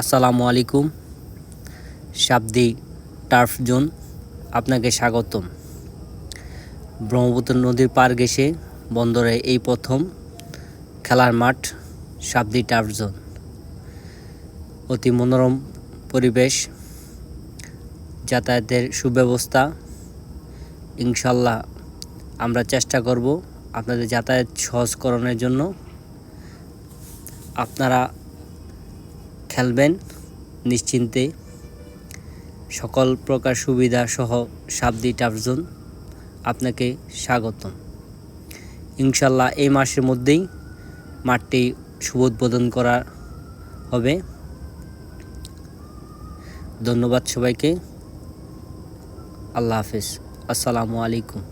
আসসালামু আলাইকুম। সাবদি turf zone আপনাকে স্বাগতম। ব্রহ্মপুত্র নদীর পার ঘেঁষে বন্দরে এই প্রথম খেলার মাঠ সাবদি টার্ফ জোন। অতি মনোরম পরিবেশ, যাতায়াতের সুব্যবস্থা। ইনশাল্লাহ আমরা চেষ্টা করব আপনাদের যাতায়াত সহজকরণের জন্য। আপনারা খেলবেন নিশ্চিন্তে। সকল প্রকার সুবিধা সহ সাবদি টার্ফ জোন আপনাকে স্বাগতম। ইনশাল্লাহ এই মাসের মধ্যেই মাঠটি শুভ উদ্বোধন করা হবে। ধন্যবাদ সবাইকে। আল্লাহ হাফেজ। আসসালামু আলাইকুম।